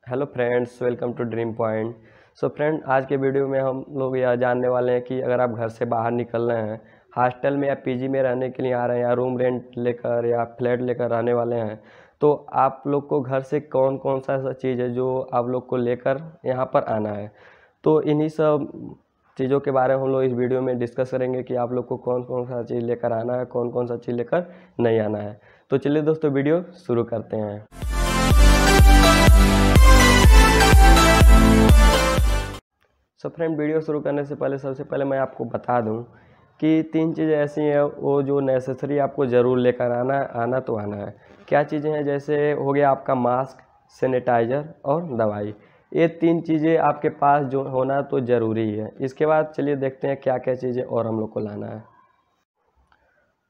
Hello friends, welcome to dream point. So friend, आज के video में हम लोग यह जानने वाले हैं कि अगर आप घर से बाहर निकल रहे हैं, हॉस्टल में या पीजी में रहने के लिए आ रहे हैं या रूम रेंट लेकर या फ्लैट लेकर रहने वाले हैं, तो आप लोग को घर से कौन कौन सा ऐसा चीज़ है जो आप लोग को लेकर यहाँ पर आना है। तो इन्हीं सब चीज़ों के बारे में हम लोग इस वीडियो में डिस्कस करेंगे कि आप लोग को कौन कौन सा चीज़ लेकर आना है, कौन कौन सा चीज़ लेकर नहीं आना है। तो चलिए दोस्तों, वीडियो शुरू करते हैं। सो फ्रेंड, वीडियो शुरू करने से पहले सबसे पहले मैं आपको बता दूं कि 3 चीज़ें ऐसी हैं वो जो नेसेसरी आपको ज़रूर लेकर आना तो आना है। क्या चीज़ें हैं? जैसे हो गया आपका मास्क, सैनिटाइज़र और दवाई। ये 3 चीज़ें आपके पास जो होना तो ज़रूरी है। इसके बाद चलिए देखते हैं क्या क्या चीज़ें और हम लोग को लाना है।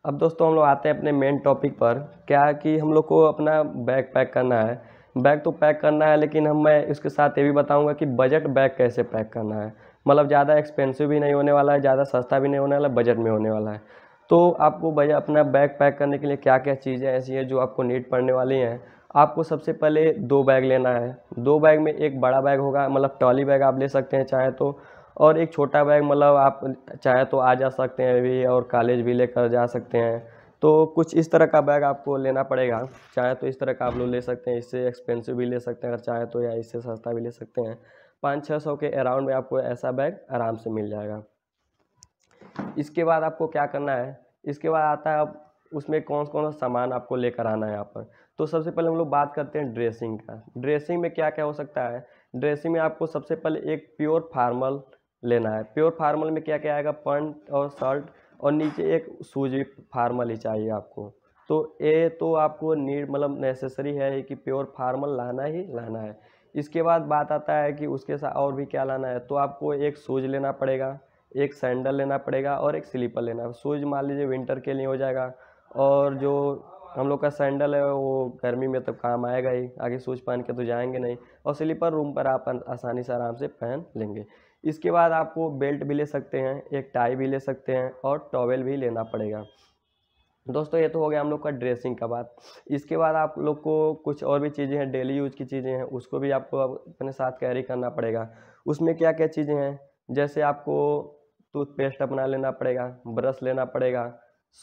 अब दोस्तों, हम लोग आते हैं अपने मेन टॉपिक पर। क्या कि हम लोग को अपना बैग पैक करना है। बैग तो पैक करना है, लेकिन मैं इसके साथ ये भी बताऊंगा कि बजट बैग कैसे पैक करना है। मतलब ज़्यादा एक्सपेंसिव भी नहीं होने वाला है, ज़्यादा सस्ता भी नहीं होने वाला, बजट में होने वाला है। तो आपको अपना बैग पैक करने के लिए क्या क्या चीज़ें ऐसी हैं जो आपको नीड पड़ने वाली हैं। आपको सबसे पहले 2 बैग लेना है। 2 बैग में एक बड़ा बैग होगा, मतलब ट्रॉली बैग आप ले सकते हैं चाहे तो, और एक छोटा बैग मतलब आप चाहे तो आ जा सकते हैं भी और कॉलेज भी लेकर जा सकते हैं। तो कुछ इस तरह का बैग आपको लेना पड़ेगा। चाहे तो इस तरह का आप लोग ले सकते हैं, इससे एक्सपेंसिव भी ले सकते हैं अगर चाहे तो, या इससे सस्ता भी ले सकते हैं। 500-600 के अराउंड में आपको ऐसा बैग आराम से मिल जाएगा। इसके बाद आपको क्या करना है, इसके बाद आता है अब उसमें कौन कौन सा सामान आपको लेकर आना है यहाँ पर। तो सबसे पहले हम लोग बात करते हैं ड्रेसिंग का। ड्रेसिंग में क्या क्या हो सकता है। ड्रेसिंग में आपको सबसे पहले एक प्योर फार्मल लेना है। प्योर फार्मल में क्या क्या आएगा, पैंट और शर्ट, और नीचे एक शूज भी फार्मल ही चाहिए आपको। तो ये तो आपको नीड मतलब नेसेसरी है कि प्योर फार्मल लाना ही लाना है। इसके बाद बात आता है कि उसके साथ और भी क्या लाना है। तो आपको एक शूज लेना पड़ेगा, एक सैंडल लेना पड़ेगा और एक स्लीपर लेना है। शूज मान लीजिए विंटर के लिए हो जाएगा, और जो हम लोग का सैंडल है वो गर्मी में तो काम आएगा ही, आगे शूज पहन के तो जाएंगे नहीं। और स्लीपर रूम पर आप आसानी से आराम से पहन लेंगे। इसके बाद आपको बेल्ट भी ले सकते हैं, एक टाई भी ले सकते हैं और टॉवेल भी लेना पड़ेगा। दोस्तों, ये तो हो गया हम लोग का ड्रेसिंग का बात। इसके बाद आप लोग को कुछ और भी चीज़ें हैं, डेली यूज की चीज़ें हैं, उसको भी आपको अपने साथ कैरी करना पड़ेगा। उसमें क्या क्या चीज़ें हैं, जैसे आपको टूथपेस्ट अपना लेना पड़ेगा, ब्रश लेना पड़ेगा,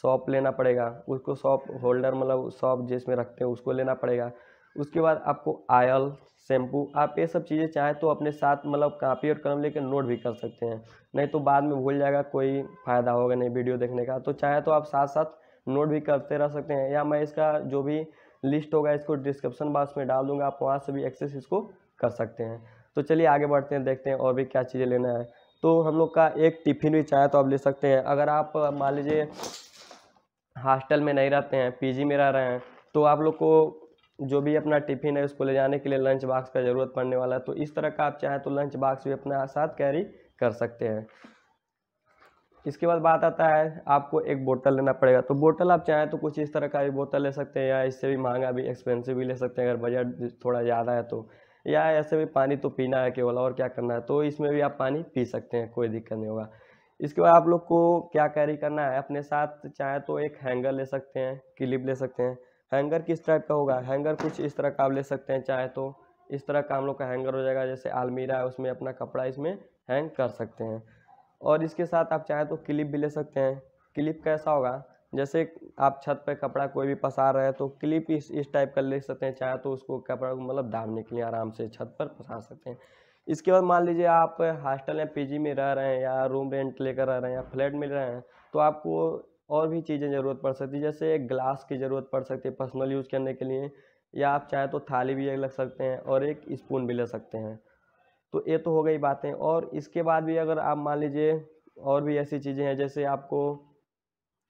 सॉप लेना पड़ेगा, उसको सॉप होल्डर मतलब सॉप जिसमें रखते हैं उसको लेना पड़ेगा। उसके बाद आपको आयल, शैम्पू, आप ये सब चीज़ें चाहे तो अपने साथ मतलब कॉपी और कलम लेकर नोट भी कर सकते हैं। नहीं तो बाद में भूल जाएगा, कोई फ़ायदा होगा नहीं वीडियो देखने का। तो चाहे तो आप साथ साथ नोट भी करते रह सकते हैं, या मैं इसका जो भी लिस्ट होगा इसको डिस्क्रिप्शन बॉक्स में डाल दूंगा, आप वहाँ से भी एक्सेस इसको कर सकते हैं। तो चलिए आगे बढ़ते हैं, देखते हैं और भी क्या चीज़ें लेना है। तो हम लोग का एक टिफ़िन भी चाहे तो आप ले सकते हैं। अगर आप मान लीजिए हॉस्टल में नहीं रहते हैं, पीजी में रह रहे हैं, तो आप लोग को जो भी अपना टिफ़िन है उसको ले जाने के लिए लंच बॉक्स का ज़रूरत पड़ने वाला है। तो इस तरह का आप चाहें तो लंच बॉक्स भी अपने साथ कैरी कर सकते हैं। इसके बाद बात आता है आपको एक बोतल लेना पड़ेगा। तो बोतल आप चाहें तो कुछ इस तरह का भी बोतल ले सकते हैं, या इससे भी महंगा भी एक्सपेंसिव भी ले सकते हैं अगर बजट थोड़ा ज़्यादा है तो। या ऐसे भी पानी तो पीना है केवल, और क्या करना है, तो इसमें भी आप पानी पी सकते हैं, कोई दिक्कत नहीं होगा। इसके बाद आप लोग को क्या कैरी करना है अपने साथ, चाहे तो एक हैंगर ले सकते हैं, क्लिप ले सकते हैं। हैंगर किस टाइप का होगा, हैंगर कुछ इस तरह का आप ले सकते हैं। चाहे तो इस तरह का हम लोग का हैंगर हो जाएगा, जैसे अलमीरा है उसमें अपना कपड़ा इसमें हैंग कर सकते हैं। और इसके साथ आप चाहे तो क्लिप भी ले सकते हैं। क्लिप कैसा होगा, जैसे आप छत पे कपड़ा कोई भी पसार रहे हैं तो क्लिप इस टाइप का ले सकते हैं। चाहे तो उसको कपड़ा को मतलब दाबने के लिए आराम से छत पर पसार सकते हैं। इसके बाद मान लीजिए आप हॉस्टल या पीजी में रह रहे हैं, या रूम रेंट लेकर रह रहे हैं, या फ्लैट में रह रहे हैं, तो आपको और भी चीज़ें ज़रूरत पड़ सकती है। जैसे एक ग्लास की ज़रूरत पड़ सकती है पर्सनल यूज़ करने के लिए, या आप चाहे तो थाली भी एक रख सकते हैं और एक स्पून भी ले सकते हैं। तो ये तो हो गई बातें। और इसके बाद भी अगर आप मान लीजिए और भी ऐसी चीज़ें हैं, जैसे आपको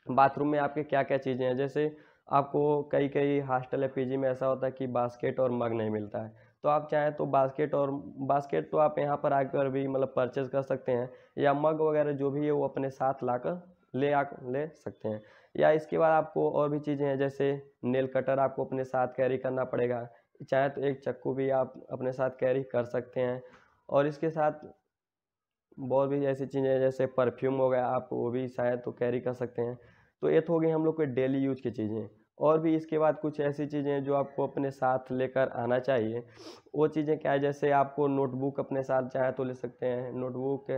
बाथरूम में आपके क्या क्या चीज़ें हैं। जैसे आपको कई कई हॉस्टल या पीजी में ऐसा होता है कि बास्केट और मग नहीं मिलता है। तो आप चाहें तो बास्केट तो आप यहाँ पर आकर भी मतलब परचेज़ कर सकते हैं, या मग वगैरह जो भी है वो अपने साथ लाकर ले सकते हैं। या इसके बाद आपको और भी चीज़ें हैं, जैसे नेल कटर आपको अपने साथ कैरी करना पड़ेगा। चाहे तो एक चाकू भी आप अपने साथ कैरी कर सकते हैं। और इसके साथ बहुत भी ऐसी चीज़ें हैं, जैसे परफ्यूम हो गया, आप वो भी शायद तो कैरी कर सकते हैं। तो ये तो हो गई हम लोग के डेली यूज की चीज़ें। और भी इसके बाद कुछ ऐसी चीज़ें हैं जो आपको अपने साथ लेकर आना चाहिए। वो चीज़ें क्या है, जैसे आपको नोटबुक अपने साथ चाहे तो ले सकते हैं, नोटबुक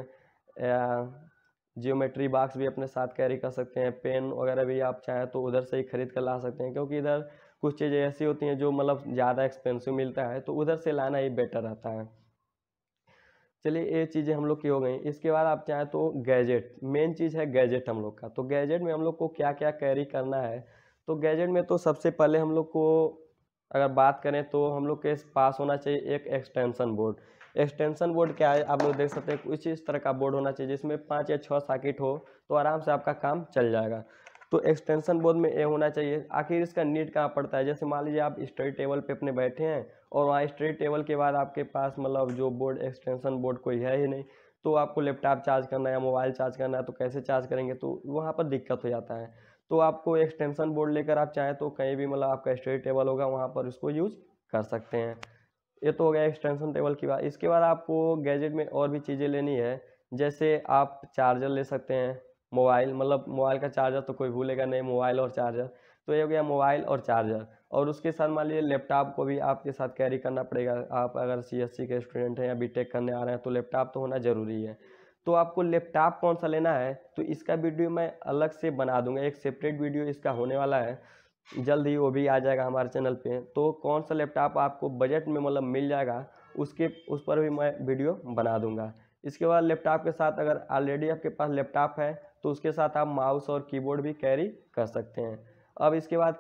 जियोमेट्री बॉक्स भी अपने साथ कैरी कर सकते हैं, पेन वगैरह भी आप चाहें तो उधर से ही खरीद कर ला सकते हैं, क्योंकि इधर कुछ चीज़ें ऐसी होती हैं जो मतलब ज़्यादा एक्सपेंसिव मिलता है, तो उधर से लाना ही बेटर रहता है। चलिए ये चीज़ें हम लोग की हो गई। इसके बाद आप चाहें तो गैजेट, मेन चीज़ है गैजेट हम लोग का। तो गैजेट में हम लोग को क्या क्या कैरी करना है, तो गैजेट में तो सबसे पहले हम लोग को अगर बात करें तो हम लोग के पास होना चाहिए एक एक्सटेंशन बोर्ड। एक्सटेंशन बोर्ड क्या है, आप लोग देख सकते हैं कुछ इस तरह का बोर्ड होना चाहिए जिसमें 5 या 6 सॉकेट हो, तो आराम से आपका काम चल जाएगा। तो एक्सटेंशन बोर्ड में ये होना चाहिए। आखिर इसका नीड कहाँ पड़ता है, जैसे मान लीजिए आप स्टडी टेबल पे अपने बैठे हैं और वहाँ स्टडी टेबल के बाद आपके पास मतलब जो बोर्ड एक्सटेंशन बोर्ड कोई है ही नहीं, तो आपको लैपटॉप चार्ज करना है या मोबाइल चार्ज करना है, तो कैसे चार्ज करेंगे, तो वहाँ पर दिक्कत हो जाता है। तो आपको एक्सटेंशन बोर्ड लेकर आप चाहें तो कहीं भी मतलब आपका स्टडी टेबल होगा वहाँ पर उसको यूज कर सकते हैं। ये तो हो गया एक्सटेंशन टेबल की बात। इसके बाद आपको गैजेट में और भी चीज़ें लेनी है, जैसे आप चार्जर ले सकते हैं, मोबाइल मतलब मोबाइल का चार्जर तो कोई भूलेगा नहीं, मोबाइल और चार्जर, तो ये हो गया मोबाइल और चार्जर। और उसके साथ मान लीजिए लैपटॉप को भी आपके साथ कैरी करना पड़ेगा। आप अगर सीएससी के स्टूडेंट हैं या बीटेक करने आ रहे हैं तो लैपटॉप तो होना ज़रूरी है। तो आपको लैपटॉप कौन सा लेना है, तो इसका वीडियो मैं अलग से बना दूंगा, एक सेपरेट वीडियो इसका होने वाला है, जल्द ही वो भी आ जाएगा हमारे चैनल पे। तो कौन सा लैपटॉप आपको बजट में मतलब मिल जाएगा उस पर भी मैं वीडियो बना दूंगा। इसके बाद लैपटॉप के साथ अगर ऑलरेडी आपके पास लैपटॉप है तो उसके साथ आप माउस और कीबोर्ड भी कैरी कर सकते हैं। अब इसके बाद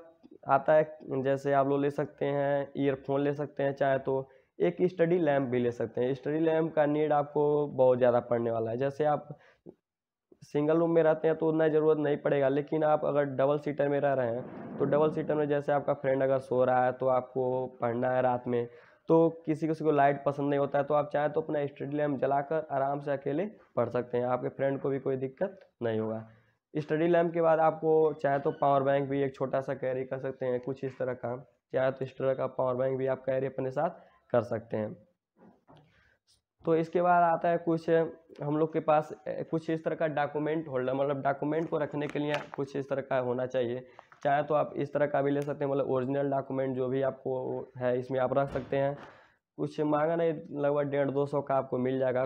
आता है, जैसे आप लोग ले सकते हैं ईयरफोन ले सकते हैं, चाहे तो एक स्टडी लैम्प भी ले सकते हैं। स्टडी लैम्प का नीड आपको बहुत ज़्यादा पड़ने वाला है। जैसे आप सिंगल रूम में रहते हैं तो उतना ज़रूरत नहीं पड़ेगा, लेकिन आप अगर डबल सीटर में रह रहे हैं तो डबल सीटर में जैसे आपका फ्रेंड अगर सो रहा है तो आपको पढ़ना है रात में, तो किसी किसी को लाइट पसंद नहीं होता है, तो आप चाहें तो अपना स्टडी लैम्प जलाकर आराम से अकेले पढ़ सकते हैं, आपके फ्रेंड को भी कोई दिक्कत नहीं होगा। स्टडी लैम्प के बाद आपको चाहे तो पावर बैंक भी एक छोटा सा कैरी कर सकते हैं, कुछ इस तरह का, चाहे तो इस तरह का पावर बैंक भी आप कैरी अपने साथ कर सकते हैं। तो इसके बाद आता है कुछ हम लोग के पास कुछ इस तरह का डॉक्यूमेंट होल्डर, मतलब डॉक्यूमेंट को रखने के लिए कुछ इस तरह का होना चाहिए। चाहे तो आप इस तरह का भी ले सकते हैं, मतलब ओरिजिनल डॉक्यूमेंट जो भी आपको है इसमें आप रख सकते हैं। कुछ महंगा नहीं, लगभग 150-200 का आपको मिल जाएगा,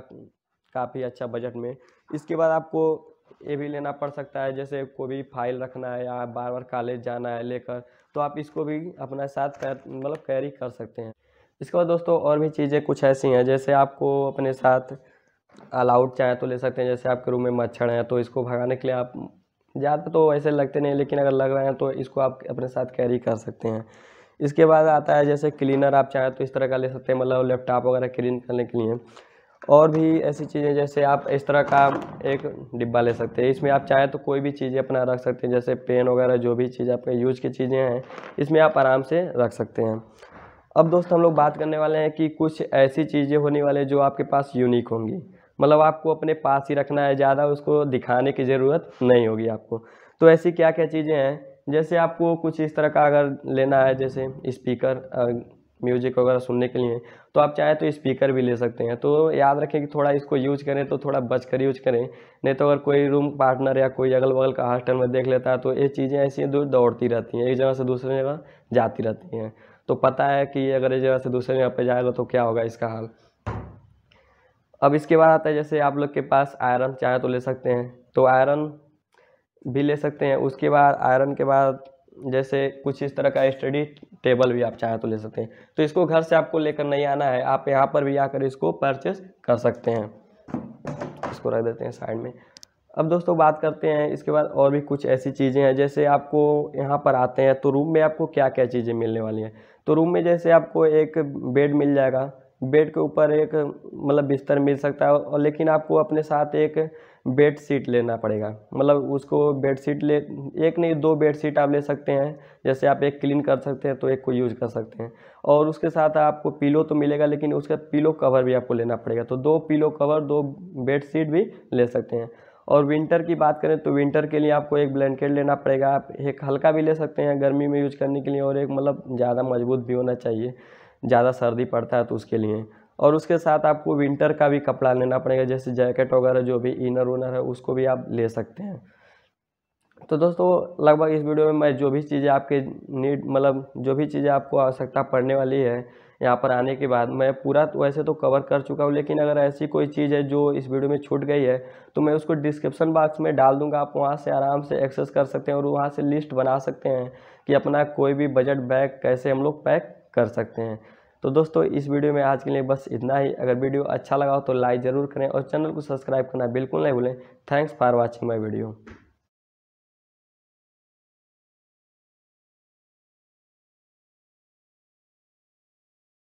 काफ़ी अच्छा बजट में। इसके बाद आपको ये भी लेना पड़ सकता है, जैसे कोई भी फाइल रखना है या बार बार कॉलेज जाना है लेकर, तो आप इसको भी अपने साथ मतलब कैरी कर सकते हैं। इसके बाद दोस्तों और भी चीज़ें कुछ ऐसी हैं, जैसे आपको अपने साथ ऑल आउट चाहे तो ले सकते हैं। जैसे आपके रूम में मच्छर हैं तो इसको भगाने के लिए आप ज़्यादा तो ऐसे लगते नहीं, लेकिन अगर लग रहे हैं तो इसको आप अपने साथ कैरी कर सकते हैं। इसके बाद आता है जैसे क्लीनर, आप चाहें तो इस तरह का ले सकते हैं, मतलब लैपटॉप वगैरह क्लीन करने के लिए। और भी ऐसी चीज़ें जैसे आप इस तरह का एक डिब्बा ले सकते हैं, इसमें आप चाहें तो कोई भी चीज़ें अपना रख सकते हैं, जैसे पेन वगैरह जो भी चीज़ आपके यूज की चीज़ें हैं इसमें आप आराम से रख सकते हैं। अब दोस्त हम लोग बात करने वाले हैं कि कुछ ऐसी चीज़ें होने वाले जो आपके पास यूनिक होंगी, मतलब आपको अपने पास ही रखना है, ज़्यादा उसको दिखाने की ज़रूरत नहीं होगी आपको। तो ऐसी क्या क्या चीज़ें हैं, जैसे आपको कुछ इस तरह का अगर लेना है, जैसे स्पीकर म्यूजिक वगैरह सुनने के लिए, तो आप चाहें तो स्पीकर भी ले सकते हैं। तो याद रखें कि थोड़ा इसको यूज करें तो थोड़ा बच कर यूज करें, नहीं तो अगर कोई रूम पार्टनर या कोई अगल बगल का हॉस्टल में देख लेता है तो ये चीज़ें ऐसी दूर दौड़ती रहती हैं, एक जगह से दूसरी जगह जाती रहती हैं। तो पता है कि अगर एक जगह से दूसरी जगह पे जाएगा तो क्या होगा इसका हाल। अब इसके बाद आता है जैसे आप लोग के पास आयरन चाहे तो ले सकते हैं, तो आयरन भी ले सकते हैं। उसके बाद आयरन के बाद जैसे कुछ इस तरह का स्टडी टेबल भी आप चाहें तो ले सकते हैं। तो इसको घर से आपको लेकर नहीं आना है, आप यहाँ पर भी आकर इसको परचेस कर सकते हैं। इसको रख देते हैं साइड में। अब दोस्तों बात करते हैं इसके बाद और भी कुछ ऐसी चीज़ें हैं, जैसे आपको यहाँ पर आते हैं तो रूम में आपको क्या क्या चीज़ें मिलने वाली हैं। तो रूम में जैसे आपको एक बेड मिल जाएगा, बेड के ऊपर एक मतलब बिस्तर मिल सकता है, और लेकिन आपको अपने साथ एक बेड शीट लेना पड़ेगा, मतलब उसको बेड शीट ले, एक नहीं 2 बेड शीट आप ले सकते हैं। जैसे आप एक क्लीन कर सकते हैं तो एक को यूज़ कर सकते हैं, और उसके साथ आपको पिलो तो मिलेगा, लेकिन उसका पिलो कवर भी आपको लेना पड़ेगा। तो 2 पिलो कवर 2 बेड शीट भी ले सकते हैं। और विंटर की बात करें तो विंटर के लिए आपको एक ब्लैंकेट लेना पड़ेगा, आप एक हल्का भी ले सकते हैं गर्मी में यूज करने के लिए, और एक मतलब ज़्यादा मजबूत भी होना चाहिए, ज़्यादा सर्दी पड़ता है तो उसके लिए। और उसके साथ आपको विंटर का भी कपड़ा लेना पड़ेगा, जैसे जैकेट वगैरह जो भी इनर उनर है उसको भी आप ले सकते हैं। तो दोस्तों लगभग इस वीडियो में मैं जो भी चीज़ें आपके नीड मतलब जो भी चीज़ें आपको आवश्यकता पड़ने वाली है यहाँ पर आने के बाद मैं पूरा तो वैसे तो कवर कर चुका हूँ, लेकिन अगर ऐसी कोई चीज़ है जो इस वीडियो में छूट गई है तो मैं उसको डिस्क्रिप्शन बॉक्स में डाल दूंगा। आप वहाँ से आराम से एक्सेस कर सकते हैं और वहाँ से लिस्ट बना सकते हैं कि अपना कोई भी बजट बैग कैसे हम लोग पैक कर सकते हैं। तो दोस्तों इस वीडियो में आज के लिए बस इतना ही। अगर वीडियो अच्छा लगा हो तो लाइक ज़रूर करें और चैनल को सब्सक्राइब करना बिल्कुल नहीं भूलें। Thanks for watching my video.